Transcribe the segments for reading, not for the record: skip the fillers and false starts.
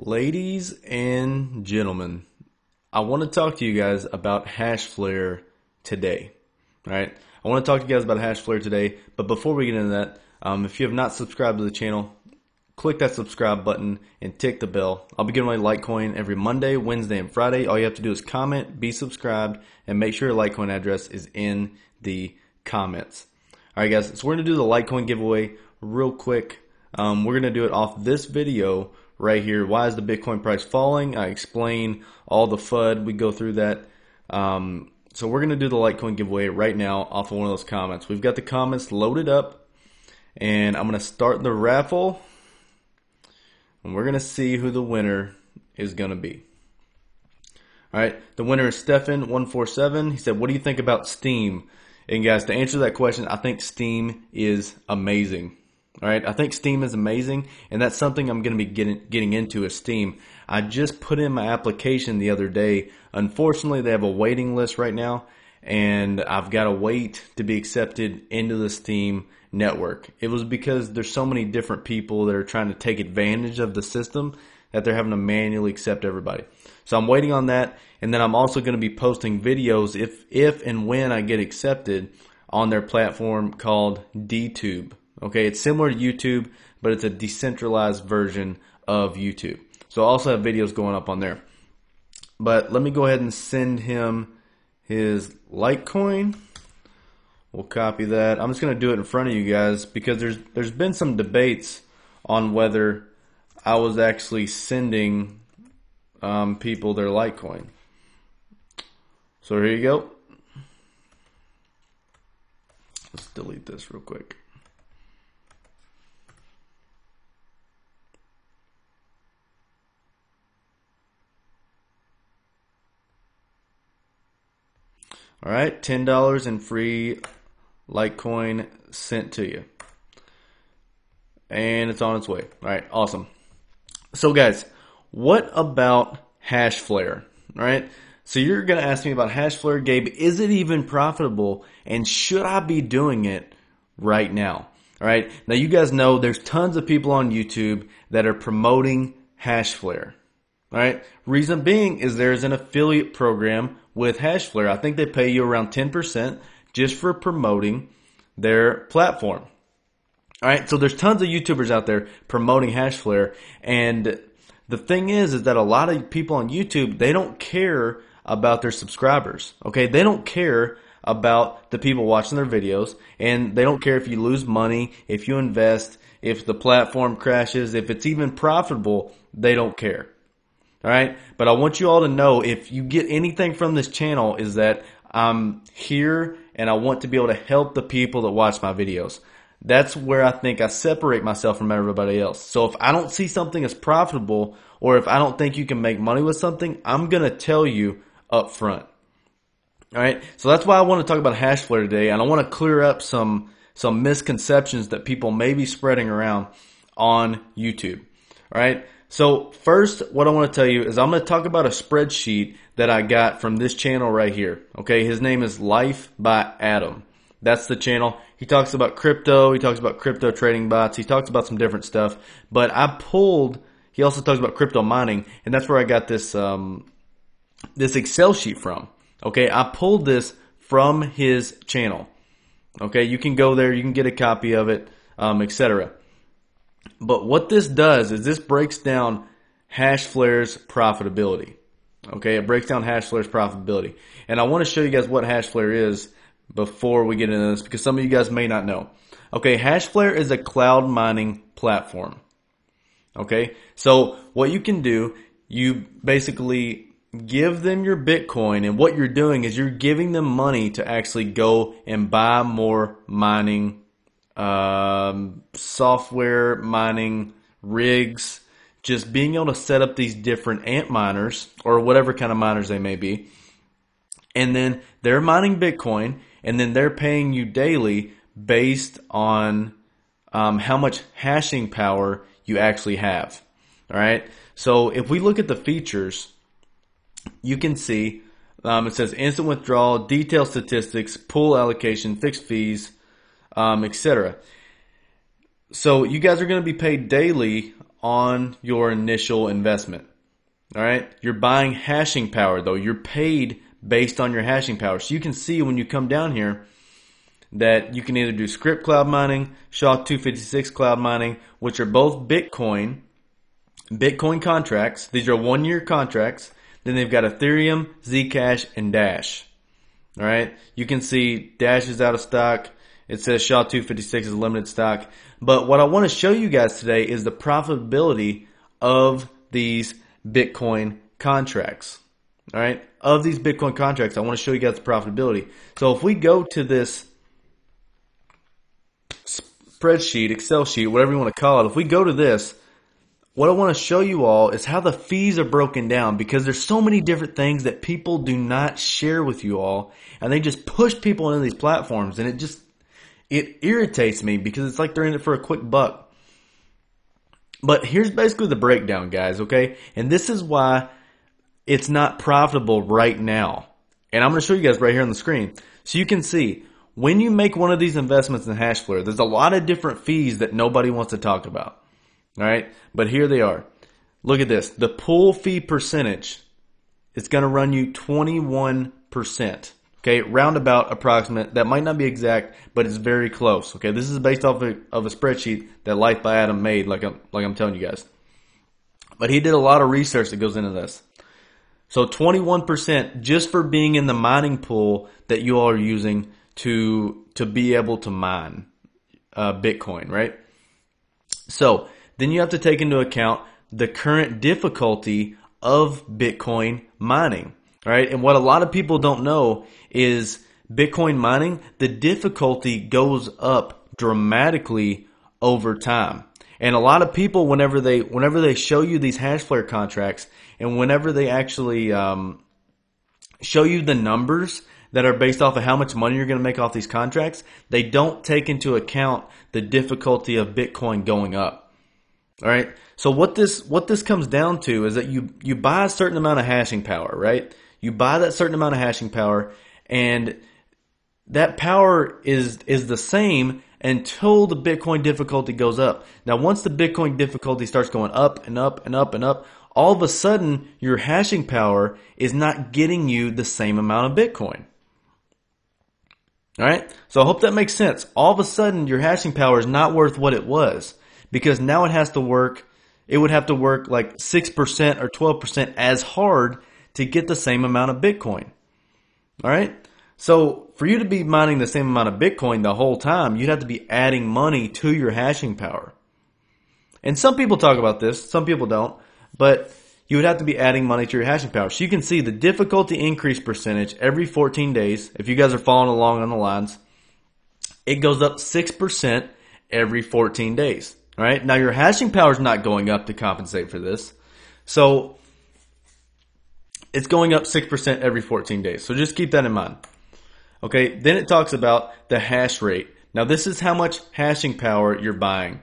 Ladies and gentlemen, I want to talk to you guys about HashFlare today. All right, I want to talk to you guys about HashFlare today, but before we get into that, if you have not subscribed to the channel, click that subscribe button and tick the bell. I'll be giving away Litecoin every Monday, Wednesday, and Friday. All you have to do is comment, be subscribed, and make sure your Litecoin address is in the comments. All right, guys, so we're going to do the Litecoin giveaway real quick. We're going to do it off this video right here. Why is the Bitcoin price falling? I explain all the FUD. We go through that. So we're going to do the Litecoin giveaway right now off of one of those comments. We've got the comments loaded up, and I'm going to start the raffle, and we're going to see who the winner is going to be. All right, the winner is Stefan147. He said, what do you think about Steam? And guys, to answer that question, I think Steam is amazing. All right, I think Steam is amazing, and that's something I'm going to be getting into is Steam. I just put in my application the other day. Unfortunately, they have a waiting list right now, and I've got to wait to be accepted into the Steam network. It was because there's so many different people that are trying to take advantage of the system that they're having to manually accept everybody. So I'm waiting on that, and then I'm also going to be posting videos if and when I get accepted on their platform called DTube. Okay, it's similar to YouTube, but it's a decentralized version of YouTube. So I also have videos going up on there. But let me go ahead and send him his Litecoin. We'll copy that. I'm just going to do it in front of you guys because there's been some debates on whether I was actually sending people their Litecoin. So here you go. Let's delete this real quick. All right, $10 in free Litecoin sent to you. And it's on its way. All right, awesome. So guys, what about HashFlare? All right, so you're going to ask me about HashFlare, Gabe. Is it even profitable? And should I be doing it right now? All right, now you guys know there's tons of people on YouTube that are promoting HashFlare. All right, reason being is there's an affiliate program with HashFlare. I think they pay you around 10% just for promoting their platform. All right, so there's tons of YouTubers out there promoting HashFlare, and the thing is that a lot of people on YouTube, they don't care about their subscribers. Okay, they don't care about the people watching their videos, and they don't care if you lose money, if you invest, if the platform crashes, if it's even profitable. They don't care. All right, but I want you all to know, if you get anything from this channel, is that I'm here and I want to be able to help the people that watch my videos. That's where I think I separate myself from everybody else. So if I don't see something as profitable, or if I don't think you can make money with something, I'm going to tell you up front. All right, so that's why I want to talk about HashFlare today, and I want to clear up some misconceptions that people may be spreading around on YouTube. All right. So first, what I want to tell you is I'm going to talk about a spreadsheet that I got from this channel right here. Okay, his name is Life by Adam. That's the channel. He talks about crypto. He talks about crypto trading bots. He talks about some different stuff. But he also talks about crypto mining, and that's where I got this this Excel sheet from. Okay, I pulled this from his channel. Okay, you can go there, you can get a copy of it, etc. But what this does is this breaks down HashFlare's profitability. Okay, it breaks down HashFlare's profitability. And I want to show you guys what HashFlare is before we get into this, because some of you guys may not know. Okay, HashFlare is a cloud mining platform. Okay, so what you can do, you basically give them your Bitcoin, and what you're doing is you're giving them money to actually go and buy more mining software, mining rigs, just being able to set up these different ant miners or whatever kind of miners they may be. And then they're mining Bitcoin, and then they're paying you daily based on how much hashing power you actually have. All right. So if we look at the features, you can see it says instant withdrawal, detailed statistics, pool allocation, fixed fees, etc. So you guys are going to be paid daily on your initial investment. All right. You're buying hashing power though. You're paid based on your hashing power. So you can see when you come down here that you can either do script cloud mining, SHA-256 cloud mining, which are both Bitcoin contracts. These are 1-year contracts. Then they've got Ethereum, Zcash, and Dash. All right. You can see Dash is out of stock. It says SHA-256 is limited stock. But what I want to show you guys today is the profitability of these Bitcoin contracts. All right. Of these Bitcoin contracts, I want to show you guys the profitability. So if we go to this spreadsheet, Excel sheet, whatever you want to call it, if we go to this, what I want to show you all is how the fees are broken down, because there's so many different things that people do not share with you all, and they just push people into these platforms, and it irritates me because it's like they're in it for a quick buck. But here's basically the breakdown, guys, okay? And this is why it's not profitable right now. And I'm going to show you guys right here on the screen. So you can see, when you make one of these investments in HashFlare, there's a lot of different fees that nobody wants to talk about. All right? But here they are. Look at this. The pool fee percentage, it's going to run you 21%. Okay, roundabout approximate. That might not be exact, but it's very close. Okay, this is based off of a spreadsheet that Life by Adam made, like I'm telling you guys. But he did a lot of research that goes into this. So 21% just for being in the mining pool that you all are using to be able to mine Bitcoin, right? So then you have to take into account the current difficulty of Bitcoin mining. Right? And what a lot of people don't know is Bitcoin mining, the difficulty goes up dramatically over time. And a lot of people, whenever they show you these HashFlare contracts, and whenever they actually show you the numbers that are based off of how much money you're going to make off these contracts, they don't take into account the difficulty of Bitcoin going up. All right? So what this comes down to is that you buy a certain amount of hashing power, right? You buy that certain amount of hashing power, and that power is the same until the Bitcoin difficulty goes up. Now, once the Bitcoin difficulty starts going up and up and up and up, all of a sudden your hashing power is not getting you the same amount of Bitcoin. All right? So I hope that makes sense. All of a sudden your hashing power is not worth what it was, because now it has to work. It would have to work like 6% or 12% as hard to get the same amount of Bitcoin. All right? So for you to be mining the same amount of Bitcoin the whole time, you'd have to be adding money to your hashing power. And some people talk about this, some people don't, but you would have to be adding money to your hashing power. So you can see the difficulty increase percentage every 14 days. If you guys are following along on the lines, it goes up 6% every 14 days. All right? Now your hashing power is not going up to compensate for this. So it's going up 6% every 14 days. So just keep that in mind. Okay, then it talks about the hash rate. Now this is how much hashing power you're buying.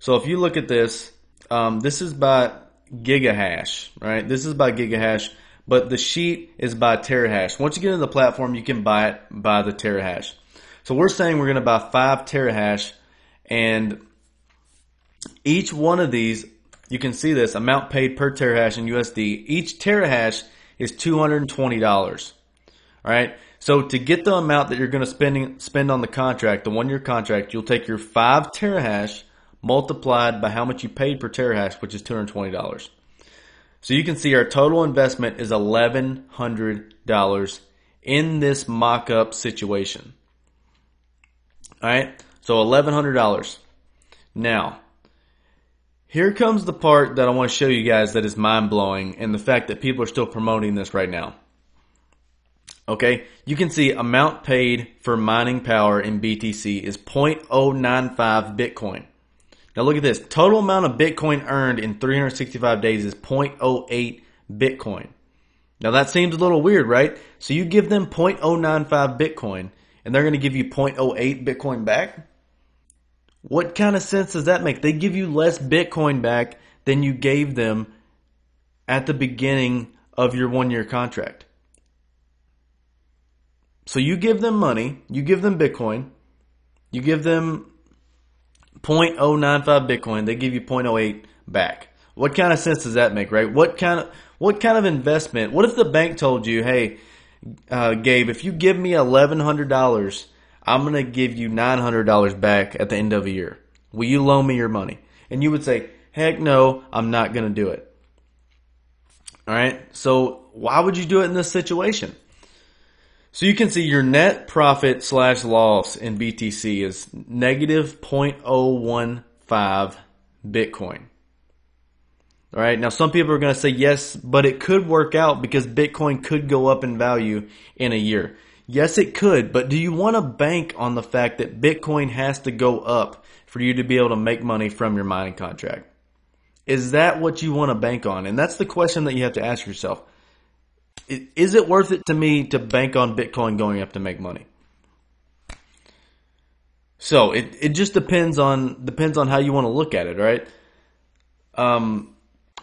So if you look at this, this is by gigahash, right? This is by gigahash, but the sheet is by terahash. Once you get into the platform, you can buy it by the terahash. So we're saying we're going to buy 5 terahash, and each one of these, you can see this amount paid per terahash in USD. Each terahash is $220. All right. So to get the amount that you're going to spend on the contract, the 1-year contract, you'll take your 5 terahash multiplied by how much you paid per terahash, which is $220. So you can see our total investment is $1,100 in this mock-up situation. All right. So $1,100. Now, here comes the part that I want to show you guys that is mind-blowing, and the fact that people are still promoting this right now. Okay, you can see amount paid for mining power in BTC is 0.095 Bitcoin. Now look at this. Total amount of Bitcoin earned in 365 days is 0.08 Bitcoin. Now that seems a little weird, right? So you give them 0.095 Bitcoin, and they're going to give you 0.08 Bitcoin back? What kind of sense does that make? They give you less Bitcoin back than you gave them at the beginning of your 1-year contract. So you give them money, you give them Bitcoin, you give them 0.095 Bitcoin, they give you 0.08, back. What kind of sense does that make, right? What kind of investment? What if the bank told you, hey, Gabe, if you give me $1,100, I'm going to give you $900 back at the end of a year. Will you loan me your money? And you would say, heck no, I'm not going to do it. All right. So why would you do it in this situation? So you can see your net profit / loss in BTC is negative 0.015 Bitcoin. All right. Now, some people are going to say yes, but it could work out because Bitcoin could go up in value in a year. Yes, it could, but do you want to bank on the fact that Bitcoin has to go up for you to be able to make money from your mining contract? Is that what you want to bank on? And that's the question that you have to ask yourself. Is it worth it to me to bank on Bitcoin going up to make money? So it just depends on how you want to look at it, right?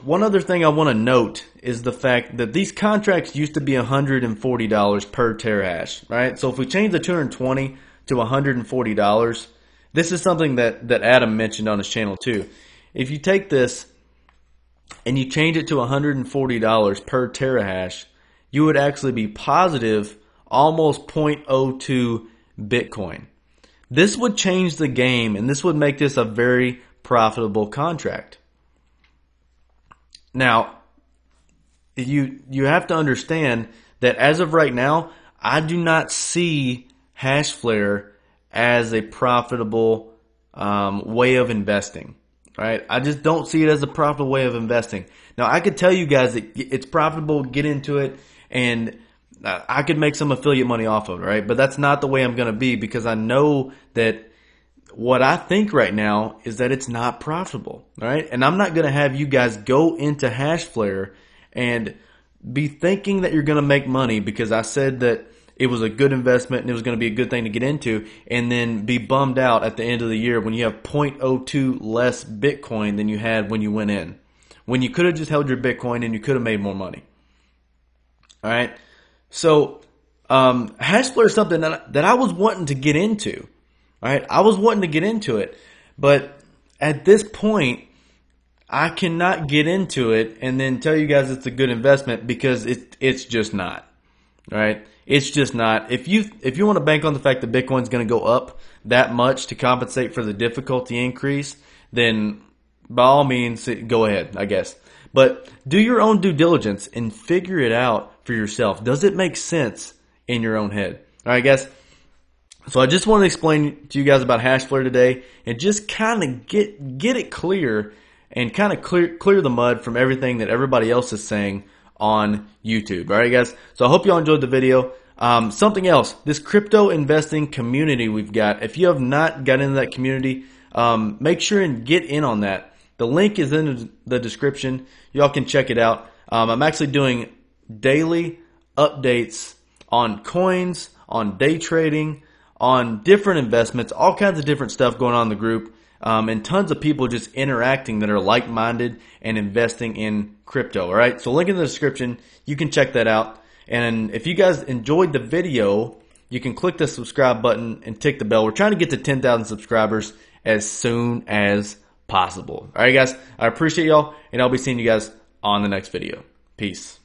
One other thing I want to note is the fact that these contracts used to be $140 per terahash, right? So if we change the 220 to $140, this is something that Adam mentioned on his channel too. If you take this and you change it to $140 per terahash, you would actually be positive almost 0.02 Bitcoin. This would change the game, and this would make this a very profitable contract. Now, you have to understand that as of right now, I do not see HashFlare as a profitable way of investing. Right? I just don't see it as a profitable way of investing. Now, I could tell you guys that it's profitable, get into it, and I could make some affiliate money off of it, right? But that's not the way I'm going to be because I know that what I think right now is that it's not profitable, right? And I'm not going to have you guys go into HashFlare and be thinking that you're going to make money because I said that it was a good investment and it was going to be a good thing to get into, and then be bummed out at the end of the year when you have 0.02 less Bitcoin than you had when you went in. When you could have just held your Bitcoin and you could have made more money. All right. So, HashFlare is something that I was wanting to get into. All right. I was wanting to get into it, but at this point, I cannot get into it and then tell you guys it's a good investment because it's just not. All right. It's just not. If you want to bank on the fact that Bitcoin's going to go up that much to compensate for the difficulty increase, then by all means, go ahead, I guess. But do your own due diligence and figure it out for yourself. Does it make sense in your own head? All right, guys. So I just want to explain to you guys about HashFlare today and just kind of get it clear and kind of clear the mud from everything that everybody else is saying on YouTube. All right, guys. So I hope y'all enjoyed the video. Something else, this crypto investing community we've got. If you have not got into that community, make sure and get in on that. The link is in the description. Y'all can check it out. I'm actually doing daily updates on coins, on day trading, on different investments, all kinds of different stuff going on in the group, and tons of people just interacting that are like-minded and investing in crypto. All right, so link in the description. You can check that out. And if you guys enjoyed the video, you can click the subscribe button and tick the bell. We're trying to get to 10,000 subscribers as soon as possible. All right, guys, I appreciate y'all, and I'll be seeing you guys on the next video. Peace.